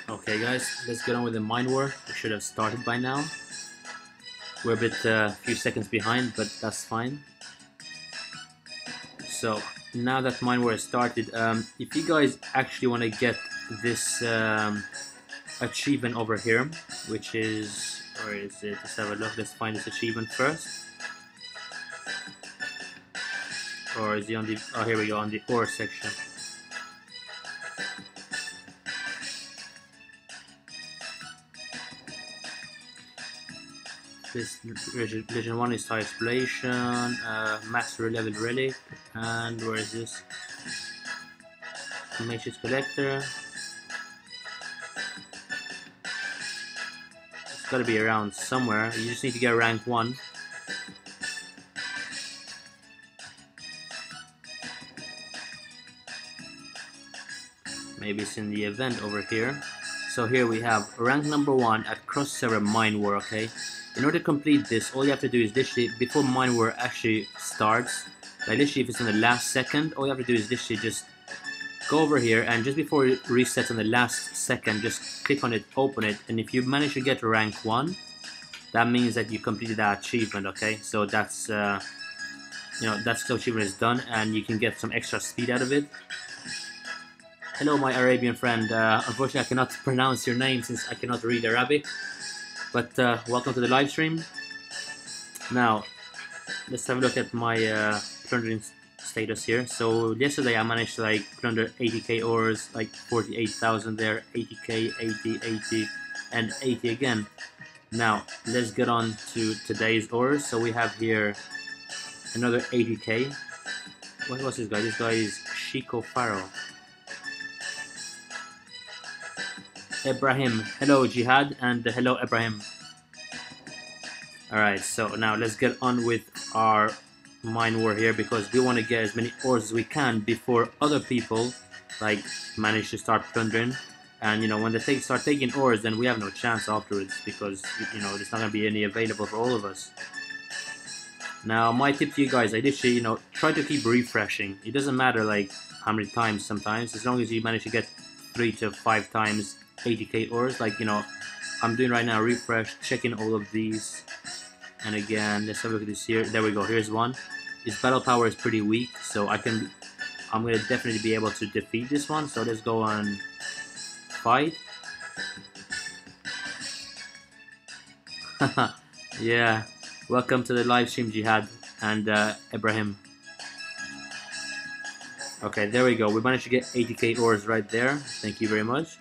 Okay guys, let's get on with the mine war. We should have started by now. We're a bit few seconds behind, but that's fine. So now that mine war has started, if you guys actually want to get this achievement over here, which is, where is it? Let's have a look. Let's find this achievement first. Or is he on the, oh here we go, on the ore section. This Legend 1 is high exploration, mastery level relic, and where is this? Matrix collector. It's gotta be around somewhere. You just need to get rank 1. Maybe it's in the event over here. So here we have rank number 1 at cross server mine war, okay? In order to complete this, all you have to do is literally, before mine war actually starts, like literally if it's in the last second, all you have to do is literally just go over here, and just before it resets on the last second, just click on it, open it, and if you manage to get rank 1, that means that you completed that achievement, okay? So that's, you know, that's the achievement is done, and you can get some extra speed out of it. Hello my Arabian friend, unfortunately I cannot pronounce your name since I cannot read Arabic. But welcome to the live stream. Now, let's have a look at my plundering status here. So yesterday I managed to like plunder 80k ores, like 48,000 there, 80k, 80, 80, and 80 again. Now, let's get on to today's ores. So we have here another 80k. What was this guy? This guy is Chico Faro. Ibrahim, hello Jihad, and hello Ibrahim. Alright, so now let's get on with our mine war here, because we want to get as many ores as we can before other people like manage to start plundering. And you know, when they start taking ores, then we have no chance afterwards, because you know, there's not going to be any available for all of us. Now my tip to you guys, I literally, you know, try to keep refreshing. It doesn't matter like how many times, sometimes, as long as you manage to get 3 to 5 times 80k ores, like, you know, I'm doing right now. Refresh, checking all of these, and again, let's have a look at this here. There we go, here's one. His battle power is pretty weak, so I'm gonna definitely be able to defeat this one. So let's go and fight. Yeah, welcome to the live stream, Jihad and Ibrahim. Okay, there we go, we managed to get 80k ores right there. Thank you very much.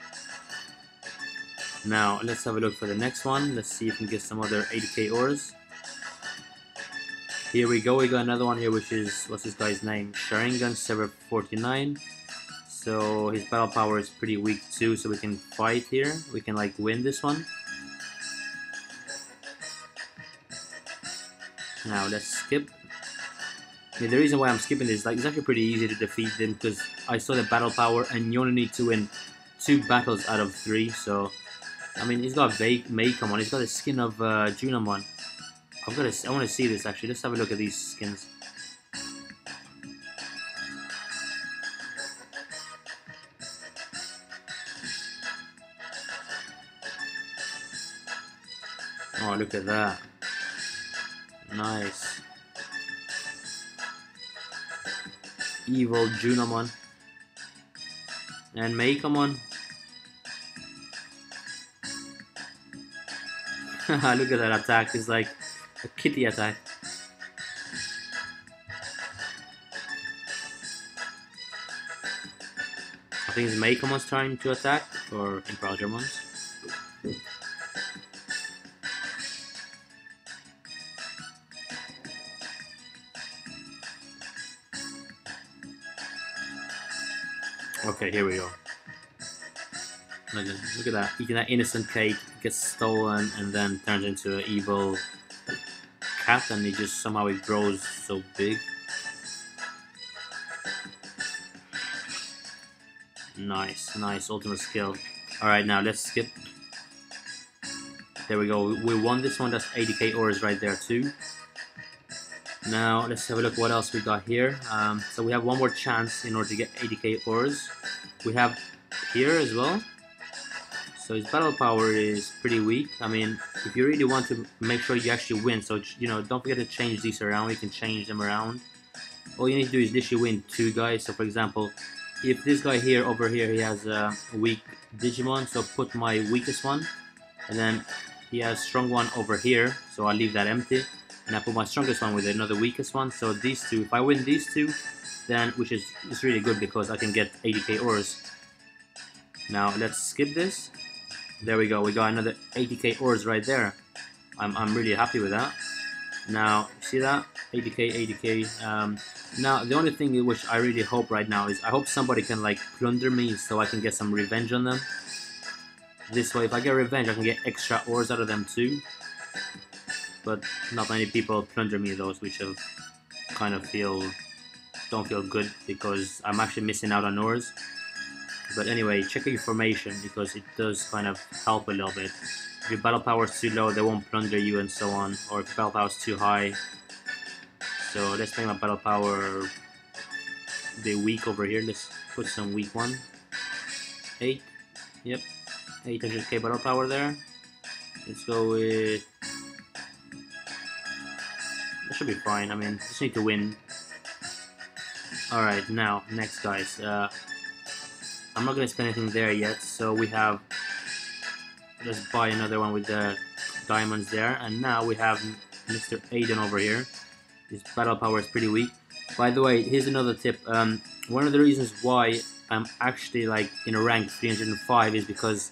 Now, let's have a look for the next one. Let's see if we can get some other 80k ores. Here we go, we got another one here, which is, what's this guy's name? Sharingan, server 49. So, his battle power is pretty weak too, so we can fight here. We can, like, win this one. Now, let's skip. I mean, the reason why I'm skipping this, like, it's actually pretty easy to defeat them, because I saw the battle power, and you only need to win 2 battles out of 3, so... I mean, he's got Maycomon, he's got the skin of Junamon. I want to see this actually. Let's have a look at these skins. Oh, look at that. Nice. Evil Junamon. And Maycomon. Look at that attack, it's like a kitty attack. I think it's Maycomon's trying to attack, or IMPERIALDRAMON's. Okay, here we go. Look at that. Eating that innocent cake, gets stolen, and then turns into an evil cat, and somehow it grows so big. Nice, nice ultimate skill. Alright, now let's skip. There we go. We won this one. That's 80k ores right there too. Now let's have a look what else we got here. So we have one more chance in order to get 80k ores. We have here as well. So his battle power is pretty weak. I mean, if you really want to make sure you actually win, so don't forget to change these around. You can change them around. All you need to do is literally win 2 guys. So for example, if this guy here over here, he has a weak Digimon, so put my weakest one, and then he has strong one over here, so I'll leave that empty, and I put my strongest one with another weakest one. So these two, if I win these two, then which is really good because I can get 80k ores. Now let's skip this. There we go, we got another 80k ores right there. I'm really happy with that. Now see that 80k. Now the only thing which I really hope right now is I hope somebody can like plunder me so I can get some revenge on them. This way, if I get revenge, I can get extra ores out of them too. But not many people plunder me those, which I kind of don't feel good because I'm actually missing out on ores. But anyway, check your formation because it does kind of help a little bit. If your battle power is too low, they won't plunder you and so on. Or if your battle power is too high. So let's make my battle power a bit weak over here. Let's put some weak one. 8. Yep. 800k battle power there. Let's go with... That should be fine. I mean, just need to win. Alright, now, next guys. I'm not gonna spend anything there yet, so we have... Let's buy another one with the diamonds there. And now we have Mr. Aiden over here. His battle power is pretty weak. By the way, here's another tip. One of the reasons why I'm actually like in a rank 305 is because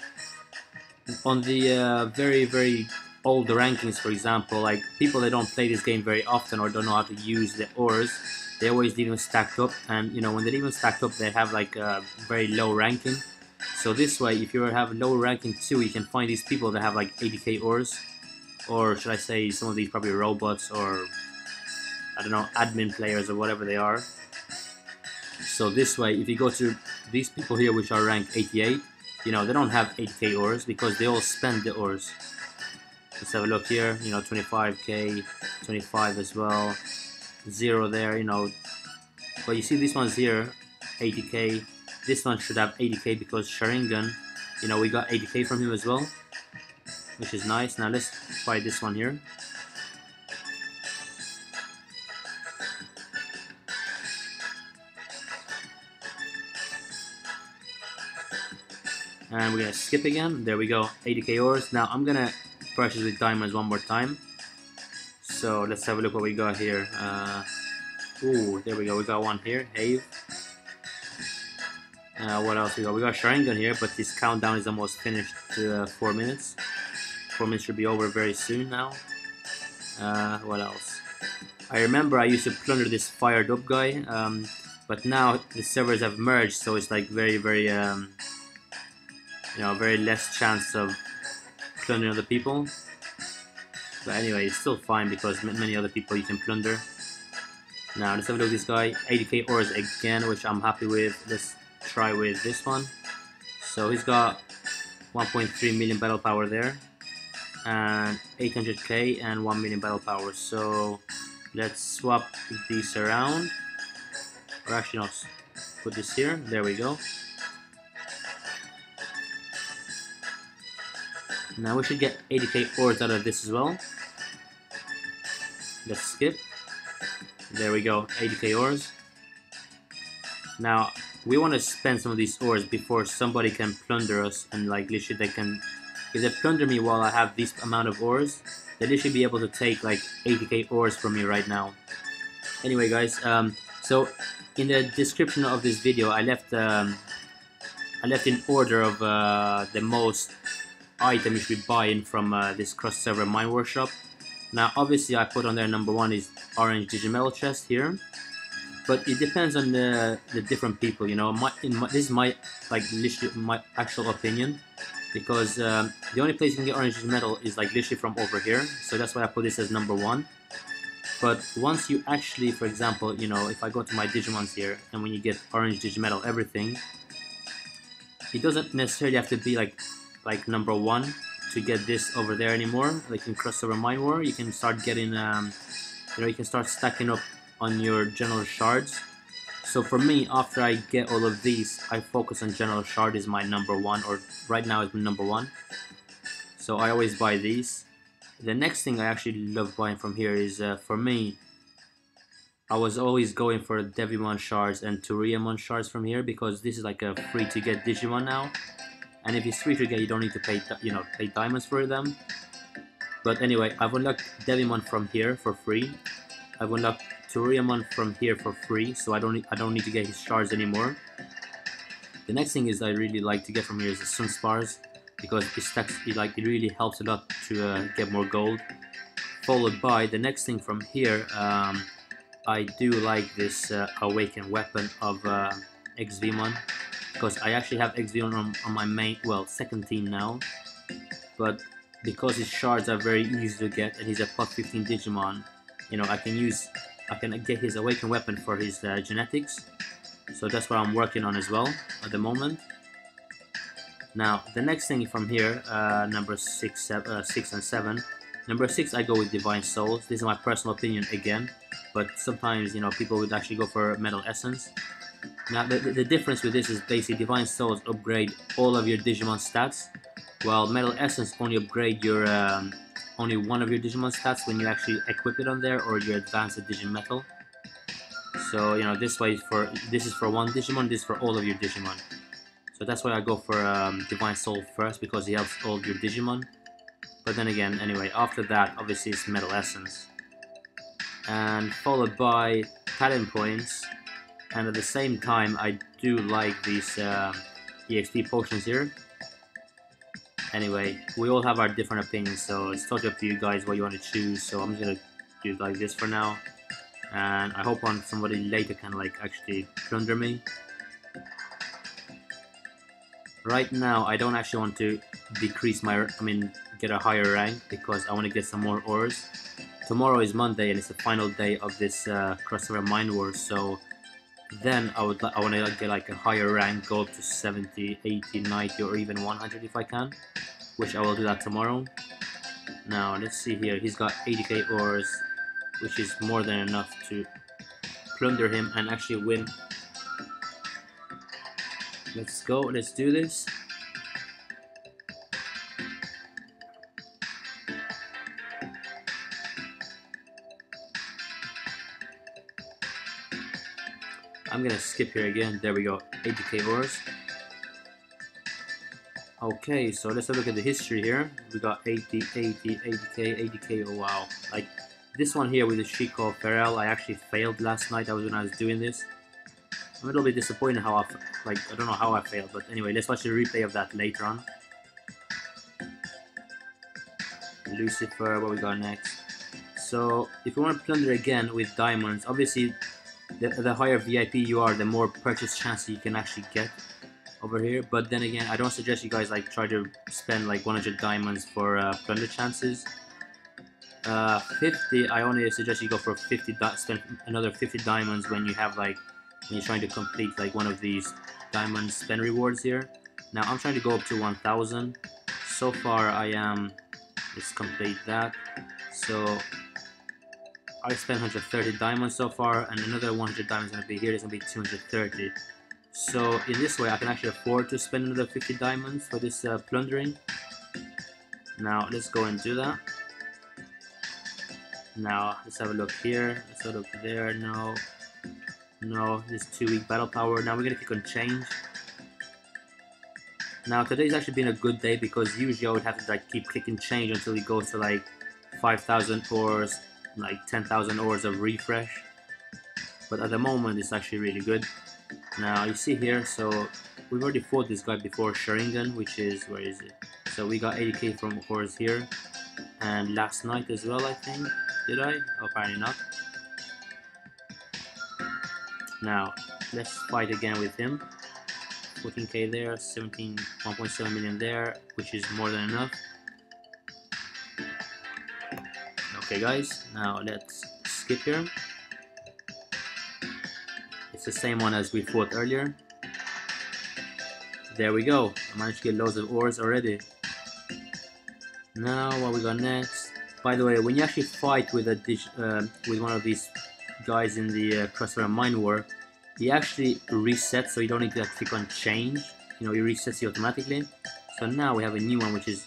on the very old rankings, for example, like people that don't play this game very often or don't know how to use the ores, they always leave them stacked up, and when they leave them stacked up, they have like a very low ranking. So this way, if you have low ranking too, you can find these people that have like 80k ores, or should I say some of these probably robots or I don't know, admin players or whatever they are. So this way, if you go to these people here which are ranked 88, they don't have 80k ores because they all spend the ores. Let's have a look here, 25k, 25 as well, 0 there, But you see these ones here, 80k. This one should have 80k because Sharingan, we got 80k from him as well, which is nice. Now let's try this one here. And we're gonna skip again. There we go, 80k ores. Now I'm gonna purchase with diamonds one more time. So let's have a look what we got here. Ooh, there we go. We got one here, Have. What else we got? We got Sharingan here, but this countdown is almost finished to 4 minutes. 4 minutes should be over very soon now. What else? I remember I used to plunder this fired up guy, but now the servers have merged, so it's like very very less chance of plundering other people. But anyway, it's still fine because many other people you can plunder. Now let's have a look at this guy. 80k ores again, which I'm happy with. Let's try with this one. So he's got 1.3 million battle power there, and 800k and 1 million battle power. So let's swap these around, or actually no, put this here. There we go. Now we should get 80k ores out of this as well. Let's skip. There we go, 80k ores. Now we want to spend some of these ores before somebody can plunder us, and like literally they can, if they plunder me while I have this amount of ores, they literally be able to take like 80k ores from me right now. Anyway guys, so in the description of this video I left in order of the most item you should be buying from this cross-server mine workshop. Now obviously I put on there number 1 is orange Digimetal chest here, but it depends on the different people, this is my literally my actual opinion, because the only place you can get orange Digimetal is like literally from over here, so that's why I put this as number 1. But once you actually, for example, if I go to my Digimons here, and when you get orange Digimetal everything, it doesn't necessarily have to be like number 1 to get this over there anymore. Like in crossover mine war, you can start getting you know, you can start stacking up on your general shards. So for me, after I get all of these, I focus on general shard is my number one, or right now is my number one. So I always buy these. The next thing I actually love buying from here is, for me, I was always going for DEVIMON shards and TURUIEMON shards from here, because this is like a free to get Digimon now. And if it's free to get, you don't need to pay, pay diamonds for them. But anyway, I've unlocked DEVIMON from here for free. I've unlocked TURUIEMON from here for free, so I don't need to get his shards anymore. The next thing is I really like to get from here is the Sun Spars, because it really helps a lot to get more gold. Followed by the next thing from here, I do like this awakened weapon of XVmon, because I actually have XVmon on my main, well, second team now. But because his shards are very easy to get and he's a plus 15 Digimon, you know, I can get his awakened weapon for his genetics. So that's what I'm working on as well at the moment. Now the next thing from here, number 6 and 7. Number 6, I go with Divine Souls. This is my personal opinion again, but sometimes, you know, people would actually go for Metal Essence. Now the difference with this is basically Divine Souls upgrade all of your Digimon stats, while Metal Essence only upgrade your only one of your Digimon stats when you actually equip it on there, or your advanced Digimetal. So, you know, this is for one Digimon, this is for all of your Digimon. So that's why I go for Divine Soul first, because he helps all of your Digimon. But then again, anyway, after that, obviously it's Metal Essence. And followed by Talent Points. And at the same time, I do like these EXP potions here. Anyway, we all have our different opinions, so it's totally up to you guys what you want to choose. So I'm just gonna do like this for now. And I hope somebody later can like actually plunder me. Right now, I don't actually want to decrease my, get a higher rank, because I want to get some more ores. Tomorrow is Monday and it's the final day of this crossover mine wars, so then I want to get like a higher rank, go up to 70, 80, 90, or even 100 if I can, which I will do that tomorrow. Now let's see here, he's got 80k ores, which is more than enough to plunder him and actually win. Let's go, let's do this. I'm gonna skip here again. There we go, 80k ores. Okay, so let's have a look at the history here. We got 80, 80, 80k, 80k. Oh wow! Like this one here with the Chico Pharrell, I actually failed last night. That was when I was doing this. I'm a little bit disappointed how I don't know how I failed, but anyway, let's watch the replay of that later on. Lucifer, what we got next? So if you want to plunder again with diamonds, obviously the higher VIP you are, the more purchase chances you can actually get over here. But then again, I don't suggest you guys like try to spend like 100 diamonds for plunder chances. 50, I only suggest you go for 50. Spend another 50 diamonds when you have like when you're trying to complete like one of these diamond spend rewards here. Now I'm trying to go up to 1000. So far I am. Let's complete that. So I spent 130 diamonds so far, and another 100 diamonds is going to be here. It's going to be 230. So in this way, I can actually afford to spend another 50 diamonds for this plundering. Now let's go and do that. Now let's have a look here. Let's have a look there. No, this 2 week battle power. Now we're going to click on change. Now today's actually been a good day, because usually I would have to like keep clicking change until it goes to like 5,000 ores, like 10,000 ores of refresh. But at the moment it's actually really good. Now you see here, so we've already fought this guy before, Sharingan, which is, where is it? So we got 80k from ores here, and last night as well, I think. Did I? Oh, apparently not. Now let's fight again with him. 14k there, 1.7 million there, which is more than enough. Okay guys, now let's skip here. It's the same one as we fought earlier. There we go, I managed to get loads of ores already. Now what we got next? By the way, when you actually fight with with one of these guys in the crossover mine war, he actually resets, so you don't need to click on change. You know, he resets you automatically. So now we have a new one, which is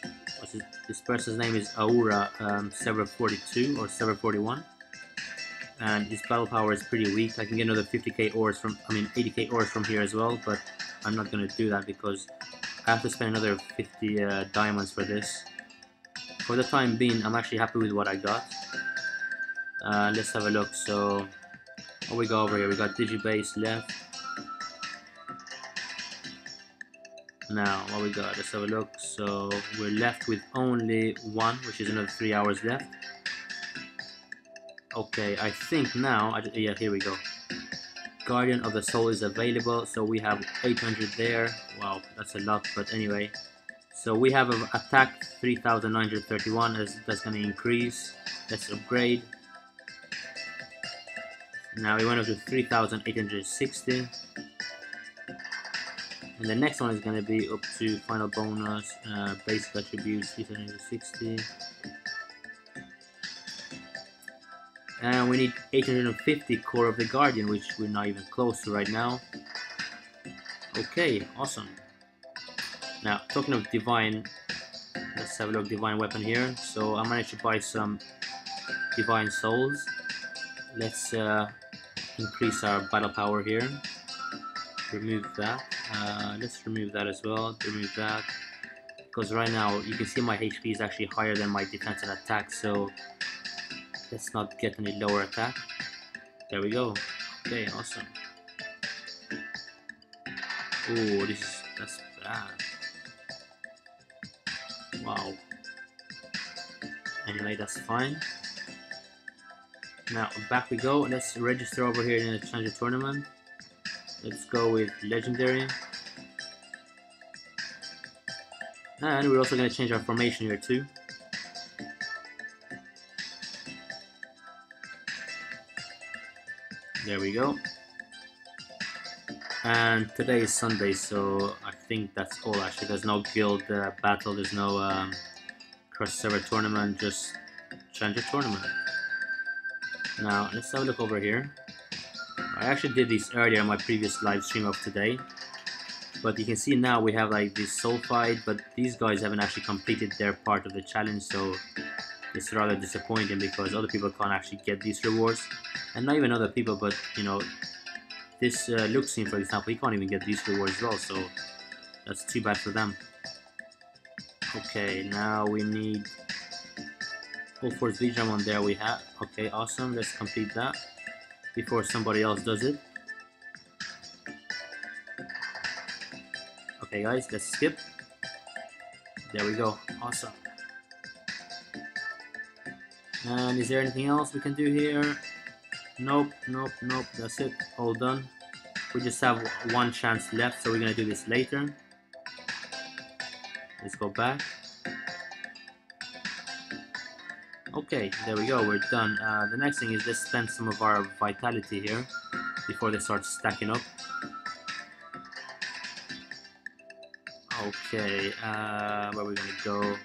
this person's name is Aura Server 42 or Server 41, and his battle power is pretty weak. I can get another 50k ores from, 80k ores from here as well, but I'm not gonna do that because I have to spend another 50 diamonds for this. For the time being, I'm actually happy with what I got. Let's have a look. So, what we got over here? We got Digi base left. Now, what we got? Let's have a look. So, we're left with only one, which is another 3 hours left. Okay, I think now, yeah, here we go. Guardian of the Soul is available, so we have 800 there. Wow, that's a lot, but anyway. So we have an attack 3,931, that's going to increase. Let's upgrade. Now we went up to 3,860. And the next one is going to be up to final bonus, basic attributes 3,860. And we need 850 core of the Guardian, which we're not even close to right now. Okay, awesome. Now, talking of divine, let's have a look. Divine weapon here. So I managed to buy some divine souls. Let's increase our battle power here. Remove that. Let's remove that as well. Remove that, because right now you can see my HP is actually higher than my defense and attack. So let's not get any lower attack. There we go. Okay, awesome. Oh, that's bad. Wow. Anyway, that's fine. Now back we go. Let's register over here in the Challenger tournament. Let's go with legendary. And we're also going to change our formation here too. There we go. And today is Sunday, so I think that's all actually. There's no guild battle, there's no cross server tournament, just Challenger tournament. Now let's have a look over here. I actually did this earlier in my previous live stream of today, but you can see now we have like this soul fight, but these guys haven't actually completed their part of the challenge, so it's rather disappointing because other people can't actually get these rewards. And not even other people, but you know, this Luxine, for example, he can't even get these rewards as well, so that's too bad for them. Okay, now we need full force Digimon. There we have. Okay, awesome. Let's complete that before somebody else does it. Okay, guys, let's skip. There we go. Awesome. And is there anything else we can do here? Nope, nope, nope. That's it. All done. We just have one chance left, so we're gonna do this later. Let's go back. Okay, there we go. We're done. The next thing is let's spend some of our vitality here before they start stacking up. Okay, where are we gonna go?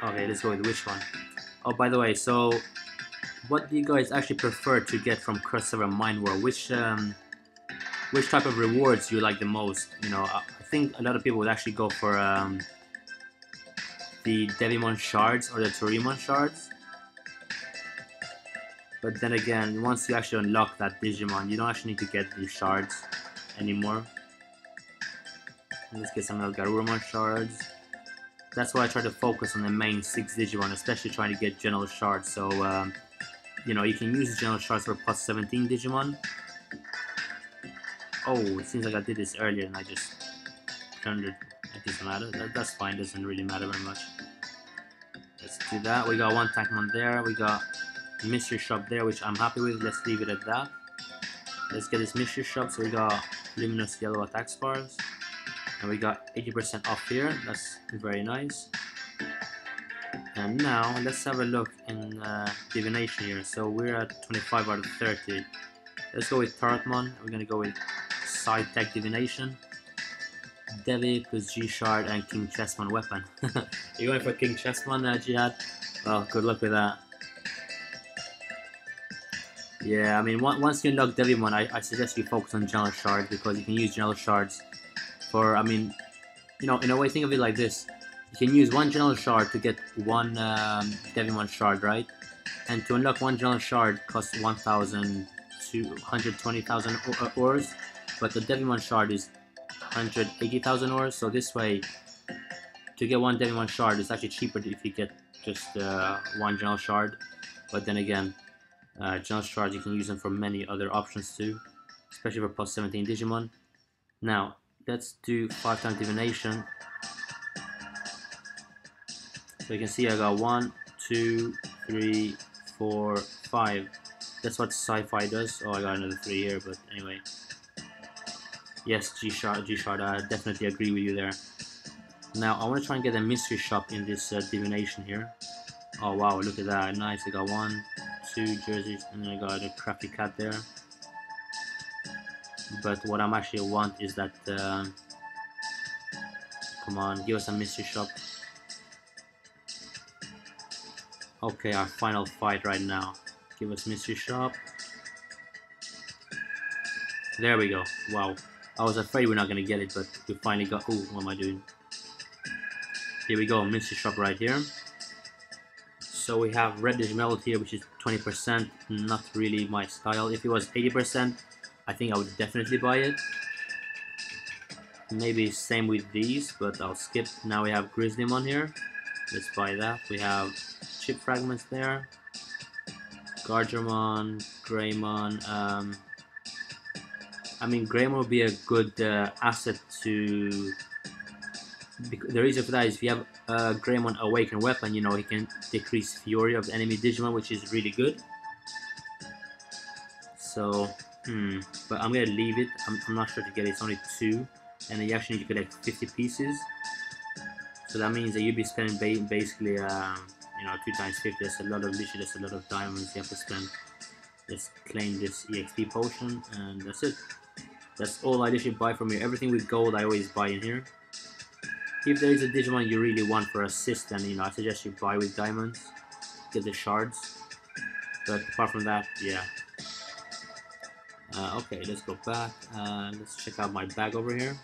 Okay, let's go with which one? Oh, by the way, so what do you guys actually prefer to get from crossover mine war? Which type of rewards do you like the most? You know, I think a lot of people would actually go for the DEVIMON Shards or the TURUIEMON Shards. But then again, once you actually unlock that Digimon, you don't actually need to get these Shards anymore. Let's get some GENERAL Shards. That's why I try to focus on the main 6 Digimon, especially trying to get General Shards. So, you know, you can use General Shards for plus 17 Digimon. Oh, it seems like I did this earlier and I just turned it. It doesn't matter. That's fine. Doesn't really matter very much. Let's do that. We got one Tankmon there. We got Mystery Shop there, which I'm happy with. Let's leave it at that. Let's get this Mystery Shop. So we got luminous yellow attack spars. And we got 80% off here. That's very nice. And now let's have a look in divination here. So we're at 25 out of 30. Let's go with Turretmon. We're gonna go with side tech divination. Devi plus G Shard and King Chessman weapon. You going for King Chessman, Jihad? Well, good luck with that. Yeah, I mean, once you unlock Devimon, I suggest you focus on General Shards because you can use General Shards for, I mean, you know, in a way, think of it like this. You can use one General Shard to get one Devimon Shard, right? And to unlock one General Shard costs 1,220,000 ores, but the Devimon Shard is 180,000 ores, so this way, to get one Devimon Shard, it's actually cheaper if you get just one General Shard, but then again, General Shards, you can use them for many other options too, especially for plus 17 Digimon. Now, let's do 5 times divination. So you can see I got 1, 2, 3, 4, 5. That's what sci-fi does. Oh, I got another 3 here, but anyway. Yes, G-Shard, I definitely agree with you there. Now, I want to try and get a mystery shop in this divination here. Oh wow, look at that, nice. I got 1, 2 jerseys, and I got a crappy cat there. But what I'm actually want is that, come on, give us a mystery shop. Okay, our final fight right now. Give us mystery shop. There we go. Wow, I was afraid we're not gonna get it, but we finally got. Oh, what am I doing? Here we go, mystery shop right here. So we have reddish melt here, which is 20%. Not really my style. If it was 80%, I think I would definitely buy it. Maybe same with these, but I'll skip. Now we have Grizzlymon here. Let's buy that. We have chip fragments there. Gargermon, Greymon. I mean, Greymon would be a good asset to. The reason for that is if you have Greymon Awakened weapon, you know, he can decrease Fury of the enemy Digimon, which is really good. So, but I'm gonna leave it. I'm not sure to get it. It's only 2, and you actually need to collect 50 pieces. So that means that you'll be spending basically, you know, 2 times 50. That's a lot of literally. That's a lot of diamonds you have to spend. Let's claim this EXP potion, and that's it. That's all I literally buy from here. Everything with gold, I always buy in here. If there is a Digimon you really want for assist, then you know I suggest you buy with diamonds, get the shards. But apart from that, yeah. Okay, let's go back. Let's check out my bag over here.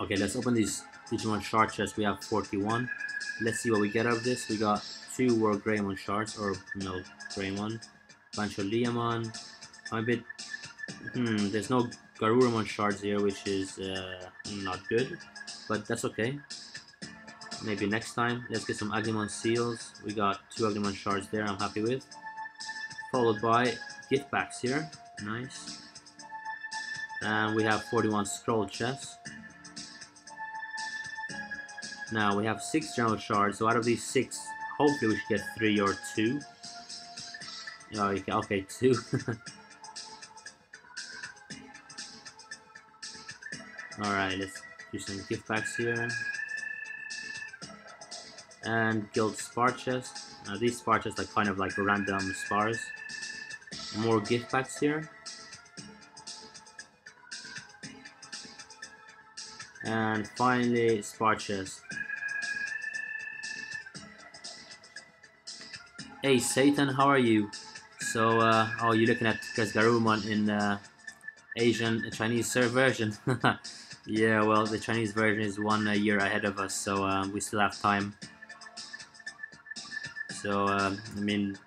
Okay, let's open these Digimon shard chests. We have 41. Let's see what we get out of this. We got 2 World Greymon shards, or no, Greymon. Bunch of Leomon. I'm a bit. There's no Garurumon shards here, which is not good, but that's okay. Maybe next time. Let's get some Agumon seals. We got 2 Agumon shards there. I'm happy with. Followed by gift packs here. Nice. And we have 41 scroll chests. Now we have 6 general shards. So out of these 6, hopefully we should get 3 or 2. Oh, okay, 2. Alright, let's do some gift packs here. And guild spar chest. These spar chests are kind of like random spars. More gift packs here. And finally, spar chest. Hey Satan, how are you? So, oh, you're looking at Garurumon in Asian Chinese version. Yeah, well, the Chinese version is 1 year ahead of us, so we still have time. So, I mean,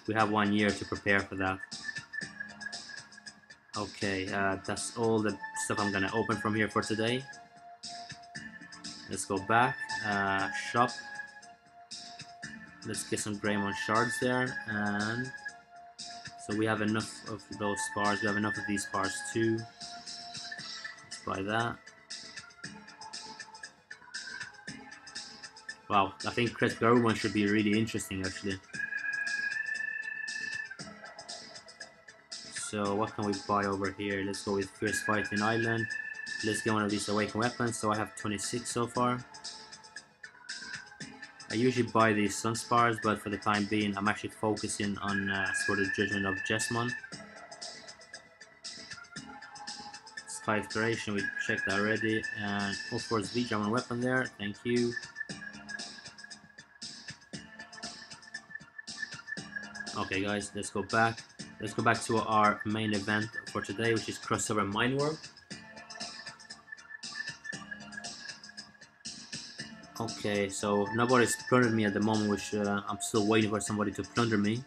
we have 1 year to prepare for that. Okay, that's all the stuff I'm gonna open from here for today. Let's go back, shop. Let's get some Greymon shards there, and so we have enough of those spars. We have enough of these spars too. Let's buy that. Wow, I think Garurumon should be really interesting actually. So what can we buy over here? Let's go with Fierce Fighting Island. Let's get one of these Awakened weapons. So I have 26 so far. I usually buy these Sunspars, but for the time being, I'm actually focusing on Sword of Judgment of Jesmon. Sky Exploration, we checked that already, and of course Digimon weapon there, thank you. Okay guys, let's go back. Let's go back to our main event for today, which is Crossover Mine War. Okay, so nobody's plundered me at the moment, which I'm still waiting for somebody to plunder me.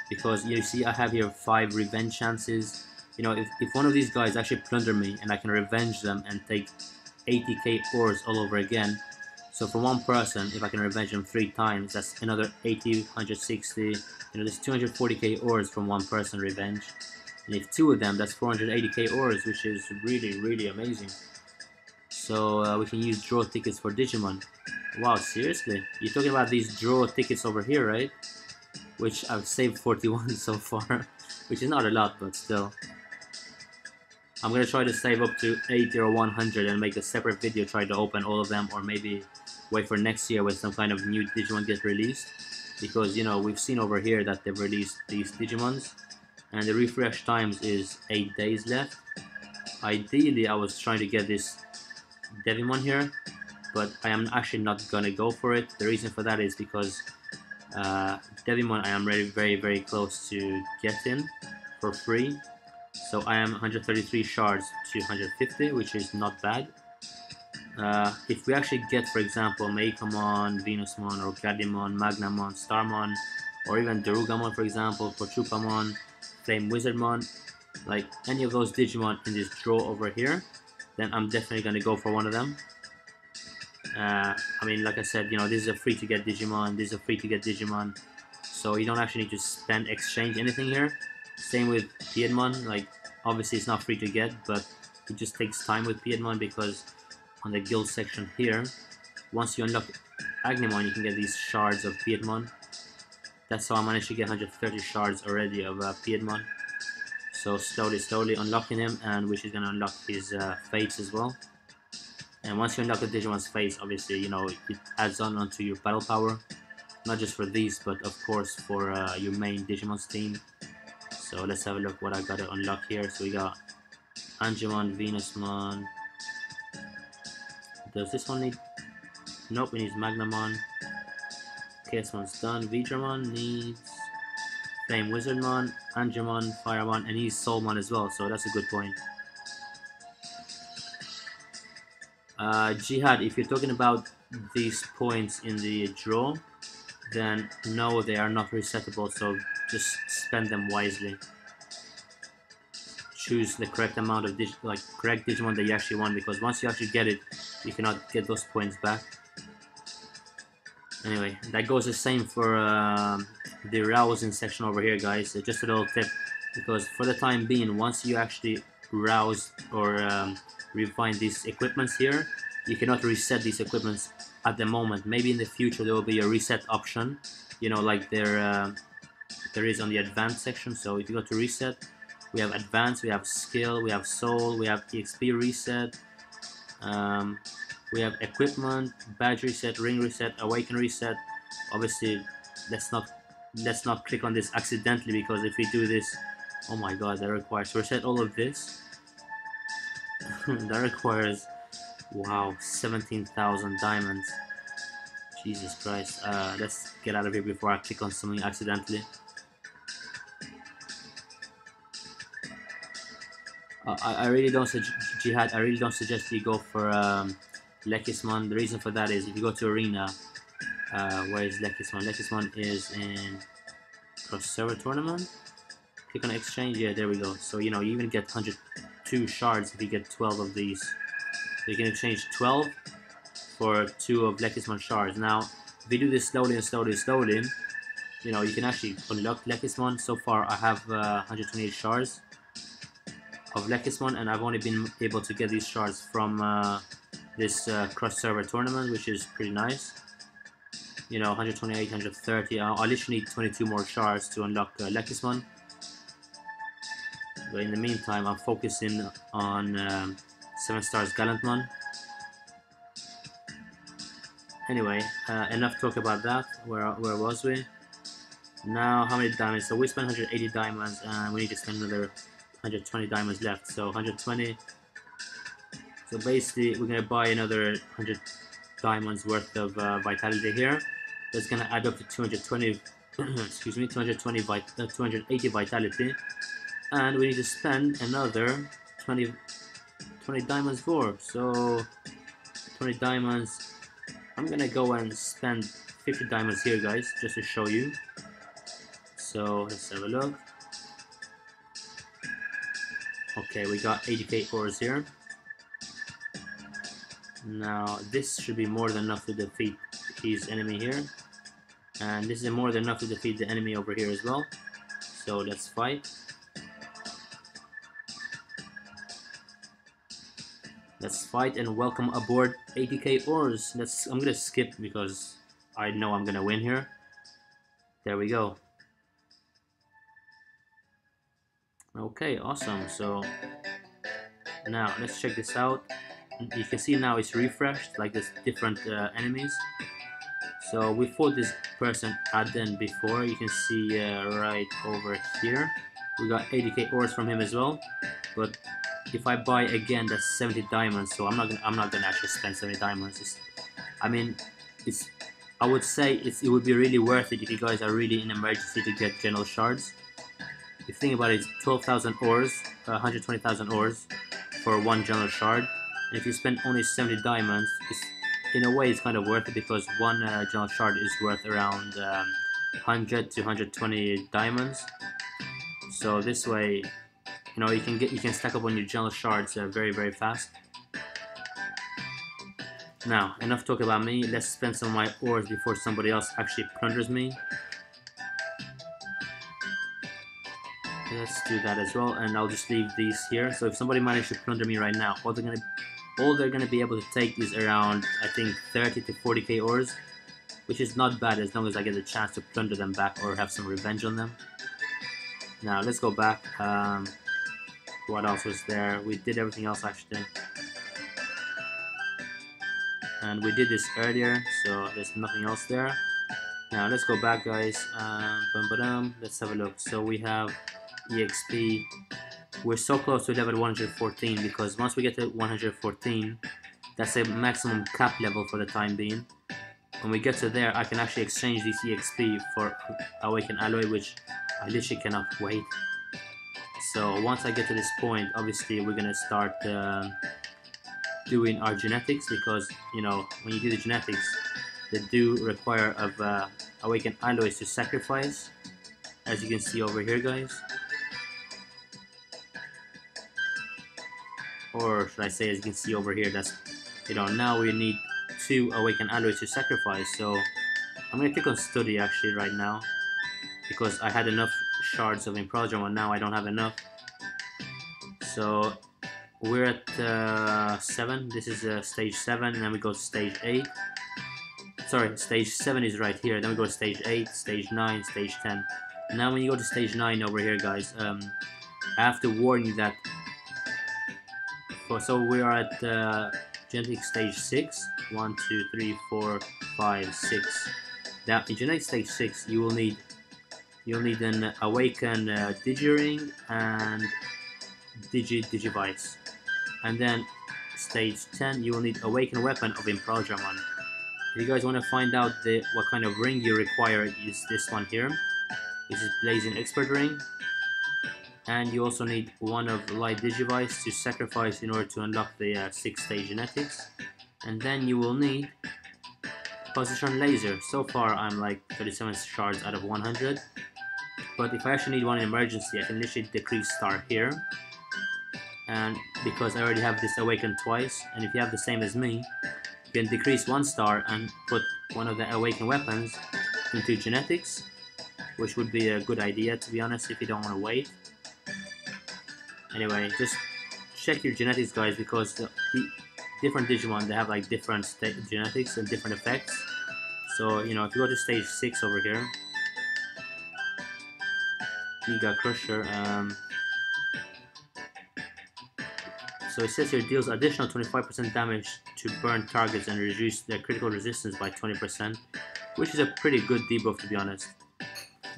Because you see, I have here 5 revenge chances. You know, if one of these guys actually plunder me and I can revenge them and take 80k ores all over again. So for one person, if I can revenge them 3 times, that's another 80, 160, you know, there's 240k ores from one person revenge. And if 2 of them, that's 480k ores, which is really, really amazing. So we can use draw tickets for Digimon. Wow, seriously? You're talking about these draw tickets over here, right? Which I've saved 41 so far, which is not a lot, but still. I'm gonna try to save up to 80 or 100 and make a separate video, try to open all of them, or maybe wait for next year when some kind of new Digimon gets released. Because, you know, we've seen over here that they've released these Digimons, and the refresh times is 8 days left. Ideally, I was trying to get this DEVIMON here, but I am actually not gonna go for it. The reason for that is because DEVIMON I am very, very close to getting for free. So I am 133 shards to 150, which is not bad. If we actually get, for example, Meikamon, Venusmon, or Gadimon, Magnamon, Starmon, or even Darugamon, for example, Pochupamon, Flame Wizardmon, like any of those Digimon in this draw over here, then I'm definitely going to go for one of them. I mean, like I said, you know, this is a free to get Digimon, this is a free to get Digimon, so you don't actually need to spend, exchange anything here. Same with Piedmon, like, obviously it's not free to get, but it just takes time with Piedmon because on the guild section here, once you unlock Agnemon, you can get these shards of Piedmon. That's how I managed to get 130 shards already of Piedmon. So slowly unlocking him, and which is going to unlock his fates as well. And once you unlock the Digimon's face, obviously, you know, it adds on onto your battle power. Not just for these, but of course for your main Digimon's team. So let's have a look what I got to unlock here. So we got Angemon, Venusmon. Does this one need... Nope, it needs Magnamon. Chaosmon's done. Vidramon needs Flame Wizardmon, Angemon, Firemon, and he's Soulmon as well, so that's a good point. Jihad, if you're talking about these points in the draw, then no, they are not resettable, so just spend them wisely. Choose the correct amount of correct Digimon that you actually want, because once you actually get it, you cannot get those points back. Anyway, that goes the same for the rousing section over here, guys. So just a little tip, because for the time being, once you actually rouse or refine these equipments here, you cannot reset these equipments at the moment. Maybe in the future there will be a reset option, you know, like there is on the advanced section. So if you go to reset, we have advanced, we have skill, we have soul, we have EXP reset, we have equipment, badge reset, ring reset, awaken reset. Obviously, let's not click on this accidentally, because if we do this, oh my god, that requires to reset all of this. That requires, wow, 17,000 diamonds. Jesus Christ. Let's get out of here before I click on something accidentally. I really don't suggest, Jihad, I really don't suggest you go for Lekismon. The reason for that is if you go to Arena, where is Lekismon? Lekismon is in Cross-Server Tournament. Click on Exchange, yeah, there we go. So, you know, you even get 102 shards if you get 12 of these. So you can exchange 12 for 2 of Lekismon shards. Now, if you do this slowly, you know, you can actually unlock Lekismon. So far, I have 128 shards of Lekismon, and I've only been able to get these shards from this cross-server tournament, which is pretty nice. You know, 128, 130. I literally need 22 more shards to unlock Lekismon. But in the meantime, I'm focusing on 7 stars Gallantmon. Anyway, enough talk about that. Where was we? Now, how many diamonds? So we spent 180 diamonds, and we need to spend another 120 diamonds left. So 120. So basically, we're gonna buy another 100 diamonds worth of vitality here. That's gonna add up to 220. Excuse me, 280 vitality, and we need to spend another 20 diamonds more. So 20 diamonds. I'm gonna go and spend 50 diamonds here, guys, just to show you. So let's have a look. Okay, we got 80k ores here. Now this should be more than enough to defeat his enemy here, and this is more than enough to defeat the enemy over here as well. So let's fight. Let's fight and welcome aboard 80k ores. I'm gonna skip because I know I'm gonna win here. There we go. Okay, awesome. So now let's check this out. You can see now it's refreshed, like there's different enemies. So we fought this person Aden before. You can see right over here. We got 80k ores from him as well. But if I buy again, that's 70 diamonds. So I'm not gonna actually spend 70 diamonds. I would say it would be really worth it if you guys are really in emergency to get general shards. If you think about it, it's 12,000 ores, 120,000 ores for one general shard. And if you spend only 70 diamonds, in a way it's kind of worth it because one general shard is worth around 100 to 120 diamonds. So this way, you know, you can stack up on your general shards very fast. Now, enough talk about me. Let's spend some of my ores before somebody else actually plunders me. Let's do that as well, and I'll just leave these here. So if somebody managed to plunder me right now, all they're gonna be able to take is around, I think, 30 to 40k ores, which is not bad as long as I get a chance to plunder them back or have some revenge on them. Now let's go back. What else was there? We did everything else actually, and we did this earlier, so there's nothing else there. Now let's go back, guys. Let's have a look. So we have EXP. We're so close to level 114 because once we get to 114, that's a maximum cap level for the time being. When we get to there, I can actually exchange this EXP for Awakened Alloy, which I literally cannot wait. So once I get to this point, obviously we're gonna start doing our genetics, because you know when you do the genetics, they do require of Awakened Alloys to sacrifice, as you can see over here, guys. Or should I say, as you can see over here, that's, you know, now we need 2 Awakened Alloys to sacrifice. So I'm gonna click on study actually right now, because I had enough shards of IMPERIALDRAMON. Now I don't have enough. So we're at 7. This is stage 7, and then we go to stage 8. Sorry, stage 7 is right here. Then we go to stage 8, stage 9, stage 10. Now when you go to stage 9 over here, guys, I have to warn you that. So we are at genetic stage 6. 1, 2, 3, 4, 5, 6. Now in genetic stage 6, you'll need an awakened Digi and Digivice, and then stage 10, you will need awakened weapon of IMPERIALDRAMON. If you guys want to find out what kind of ring you require, is this one here. This is Blazing Expert Ring, and you also need one of Light Digivice to sacrifice in order to unlock the 6th stage genetics, and then you will need Positron Laser. So far I'm like 37 shards out of 100, but if I actually need one in emergency, I can literally decrease star here, and because I already have this awakened twice, and if you have the same as me, you can decrease 1 star and put one of the awakened weapons into genetics, which would be a good idea, to be honest, if you don't want to wait. Anyway, just check your genetics, guys, because the different Digimon, they have like different genetics and different effects. So, you know, if you go to stage 6 over here, Giga Crusher, so it says here deals additional 25% damage to burn targets and reduce their critical resistance by 20%, which is a pretty good debuff to be honest.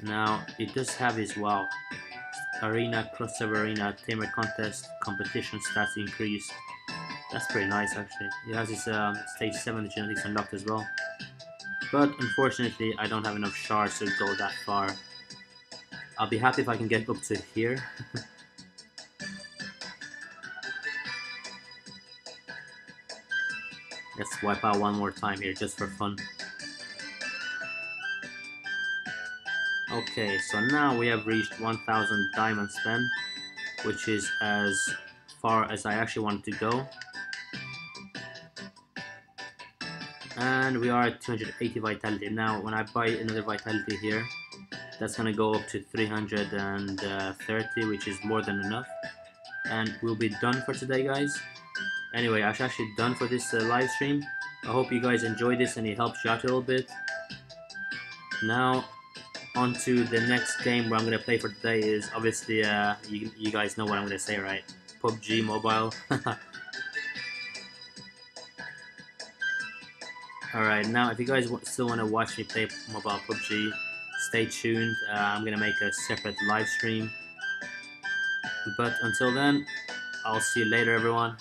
Now it does have his wow, arena, cross-server arena, tamer contest, competition stats increase. That's pretty nice actually. It has his stage 7 genetics unlocked as well. But unfortunately I don't have enough shards to go that far. I'll be happy if I can get up to here. Let's wipe out one more time here just for fun. Okay, so now we have reached 1000 diamond spend, which is as far as I actually wanted to go. And we are at 280 vitality. Now when I buy another vitality here, that's gonna go up to 330, which is more than enough. And we'll be done for today, guys. Anyway, I'm actually done for this live stream. I hope you guys enjoyed this and it helps you out a little bit. Now, on to the next game where I'm going to play for today is obviously, you guys know what I'm going to say, right? PUBG Mobile. Alright, now if you guys still want to watch me play mobile PUBG, stay tuned. I'm going to make a separate live stream. But until then, I'll see you later, everyone.